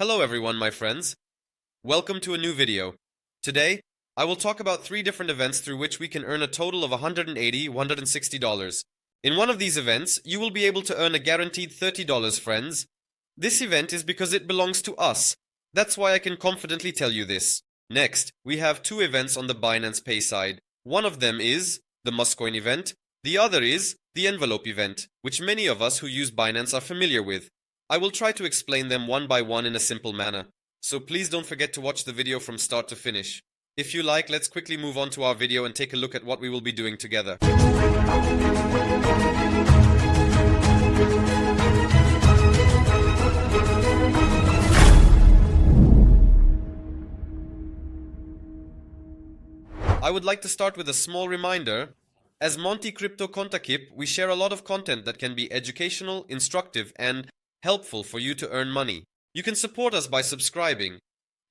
Hello everyone, my friends. Welcome to a new video. Today, I will talk about 3 different events through which we can earn a total of $160. In one of these events, you will be able to earn a guaranteed $30, friends. This event is because it belongs to us. That's why I can confidently tell you this. Next, we have 2 events on the Binance Pay side. One of them is the Muscoin event. The other is the envelope event, which many of us who use Binance are familiar with. I will try to explain them one by one in a simple manner, so please don't forget to watch the video from start to finish. If you like, let's quickly move on to our video and take a look at what we will be doing together. I would like to start with a small reminder. As Monte Crypto Kontakip, we share a lot of content that can be educational, instructive, and helpful for you to earn money. You can support us by subscribing.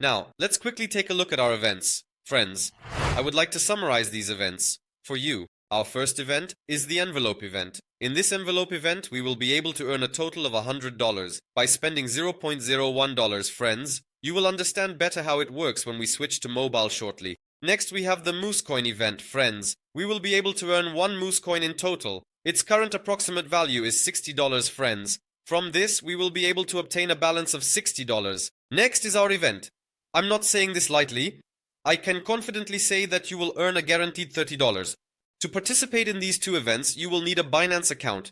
Now, let's quickly take a look at our events. Friends, I would like to summarize these events for you. Our first event is the envelope event. In this envelope event, we will be able to earn a total of $100 by spending $0.01. Friends, you will understand better how it works when we switch to mobile shortly. Next, we have the Muscoin event. Friends, we will be able to earn 1 Muscoin in total. Its current approximate value is $60, friends. From this, we will be able to obtain a balance of $60. Next is our event. I'm not saying this lightly. I can confidently say that you will earn a guaranteed $30. To participate in these 2 events, you will need a Binance account.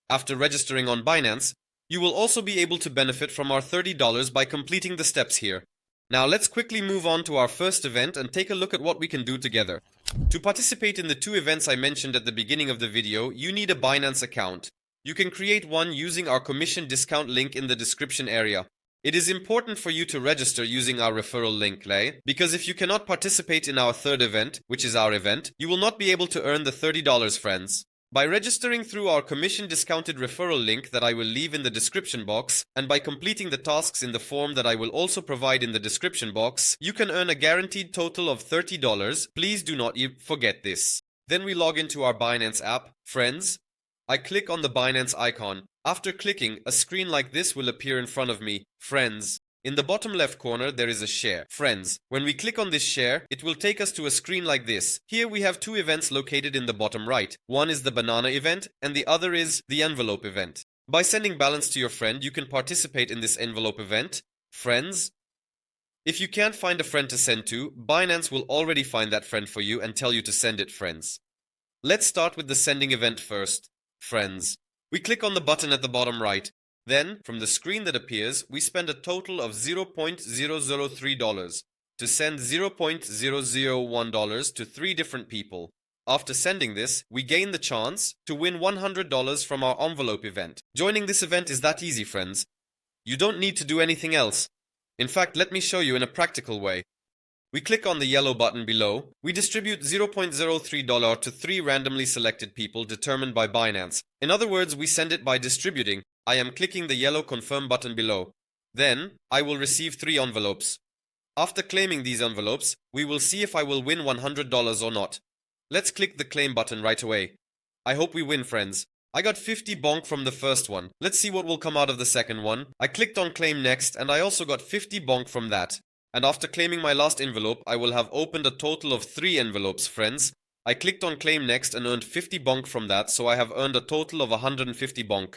After registering on Binance, you will also be able to benefit from our $30 by completing the steps here. Now let's quickly move on to our first event and take a look at what we can do together. To participate in the 2 events I mentioned at the beginning of the video, you need a Binance account. You can create one using our commission discount link in the description area. It is important for you to register using our referral link, because if you cannot participate in our third event, which is our event, you will not be able to earn the $30, friends. By registering through our commission discounted referral link that I will leave in the description box, and by completing the tasks in the form that I will also provide in the description box, you can earn a guaranteed total of $30. Please do not forget this. Then we log into our Binance app. Friends, I click on the Binance icon. After clicking, a screen like this will appear in front of me. Friends, in the bottom left corner there is a share. Friends, when we click on this share, it will take us to a screen like this. Here we have 2 events located in the bottom right. One is the banana event and the other is the envelope event. By sending balance to your friend, you can participate in this envelope event. Friends, if you can't find a friend to send to, Binance will already find that friend for you and tell you to send it, friends. Let's start with the sending event first. Friends, we click on the button at the bottom right. Then, from the screen that appears, we spend a total of $0.003 to send $0.001 to 3 different people. After sending this, we gain the chance to win $100 from our envelope event. Joining this event is that easy, friends. You don't need to do anything else. In fact, let me show you in a practical way. We click on the yellow button below. We distribute $0.03 to 3 randomly selected people determined by Binance. In other words, we send it by distributing. I am clicking the yellow confirm button below. Then, I will receive 3 envelopes. After claiming these envelopes, we will see if I will win $100 or not. Let's click the claim button right away. I hope we win, friends. I got 50 bonk from the first one. Let's see what will come out of the second one. I clicked on claim next and I also got 50 bonk from that. And after claiming my last envelope, I will have opened a total of 3 envelopes, friends. I clicked on claim next and earned 50 bonk from that, so I have earned a total of 150 bonk.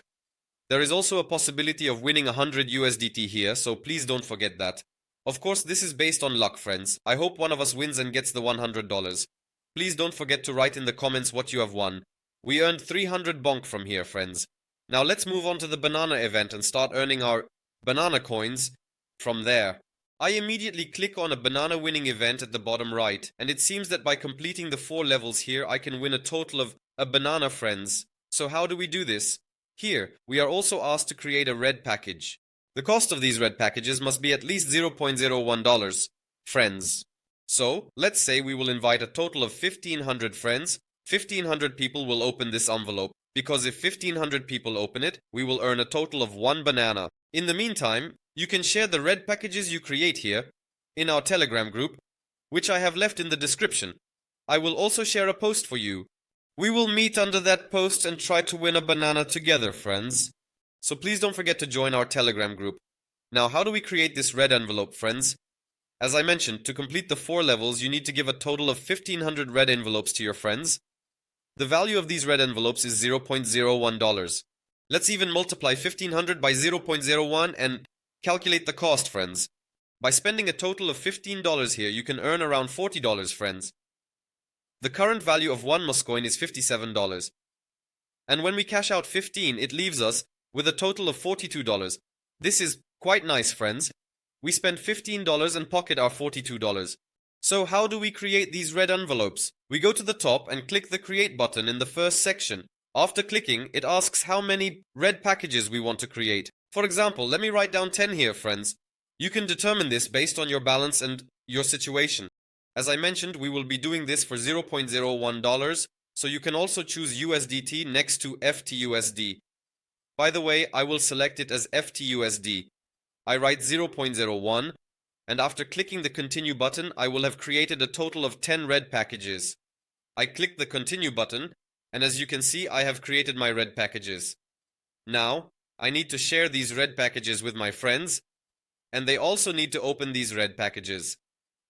There is also a possibility of winning 100 USDT here, so please don't forget that. Of course, this is based on luck, friends. I hope one of us wins and gets the $100. Please don't forget to write in the comments what you have won. We earned 300 bonk from here, friends. Now let's move on to the banana event and start earning our banana coins from there. I immediately click on a banana winning event at the bottom right, and it seems that by completing the 4 levels here, I can win a total of a banana, friends. So how do we do this? Here, we are also asked to create a red package. The cost of these red packages must be at least $0.01, friends. So, let's say we will invite a total of 1,500 friends. 1,500 people will open this envelope, because if 1,500 people open it, we will earn a total of 1 banana. In the meantime, you can share the red packages you create here in our Telegram group, which I have left in the description. I will also share a post for you. We will meet under that post and try to win a banana together, friends. So please don't forget to join our Telegram group. Now, how do we create this red envelope, friends? As I mentioned, to complete the 4 levels, you need to give a total of 1500 red envelopes to your friends. The value of these red envelopes is $0.01. Let's even multiply 1500 by 0.01 and calculate the cost, friends. By spending a total of $15 here, you can earn around $40, friends. The current value of one Moscoin is $57. And when we cash out 15, it leaves us with a total of $42. This is quite nice, friends. We spend $15 and pocket our $42. So how do we create these red envelopes? We go to the top and click the create button in the first section. After clicking, it asks how many red packages we want to create. For example, let me write down 10 here, friends. You can determine this based on your balance and your situation. As I mentioned, we will be doing this for $0.01, so you can also choose USDT next to FTUSD. By the way, I will select it as FTUSD. I write 0.01, and after clicking the continue button, I will have created a total of 10 red packages. I click the continue button, and as you can see, I have created my red packages. Now, I need to share these red packages with my friends, and they also need to open these red packages.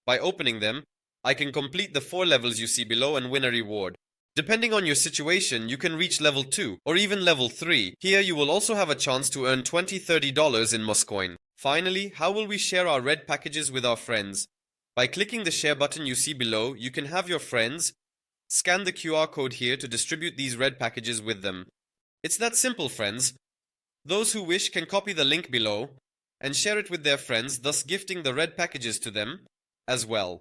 By opening them, I can complete the 4 levels you see below and win a reward. Depending on your situation, you can reach level 2 or even level 3. Here you will also have a chance to earn $20-30 in Moscoin. Finally, how will we share our red packages with our friends? By clicking the share button you see below, you can have your friends scan the QR code here to distribute these red packages with them. It's that simple, friends. Those who wish can copy the link below and share it with their friends, thus gifting the red packages to them as well.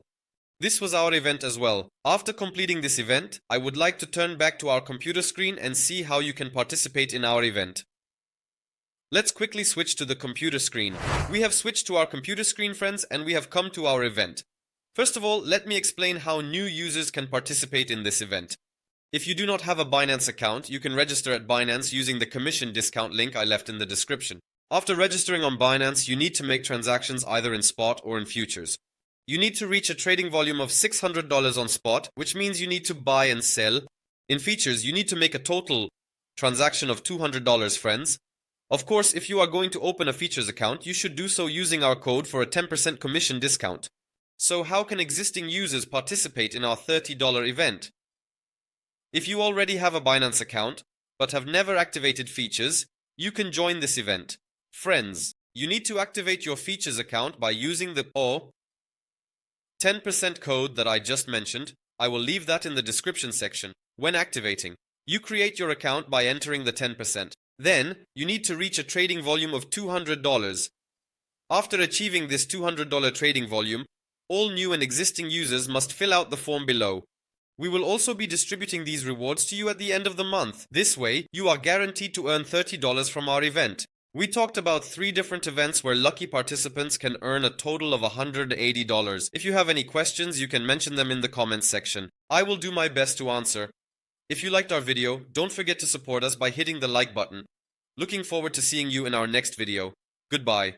This was our event as well. After completing this event, I would like to turn back to our computer screen and see how you can participate in our event. Let's quickly switch to the computer screen. We have switched to our computer screen, friends, and we have come to our event. First of all, let me explain how new users can participate in this event. If you do not have a Binance account, you can register at Binance using the commission discount link I left in the description. After registering on Binance, you need to make transactions either in spot or in futures. You need to reach a trading volume of $600 on spot, which means you need to buy and sell. In features, you need to make a total transaction of $200, friends. Of course, if you are going to open a features account, you should do so using our code for a 10% commission discount. So how can existing users participate in our $30 event? If you already have a Binance account, but have never activated features, you can join this event. Friends, you need to activate your features account by using the 10% code that I just mentioned. I will leave that in the description section. When activating, you create your account by entering the 10%. Then, you need to reach a trading volume of $200. After achieving this $200 trading volume, all new and existing users must fill out the form below. We will also be distributing these rewards to you at the end of the month. This way, you are guaranteed to earn $30 from our event. We talked about 3 different events where lucky participants can earn a total of $180. If you have any questions, you can mention them in the comments section. I will do my best to answer. If you liked our video, don't forget to support us by hitting the like button. Looking forward to seeing you in our next video. Goodbye.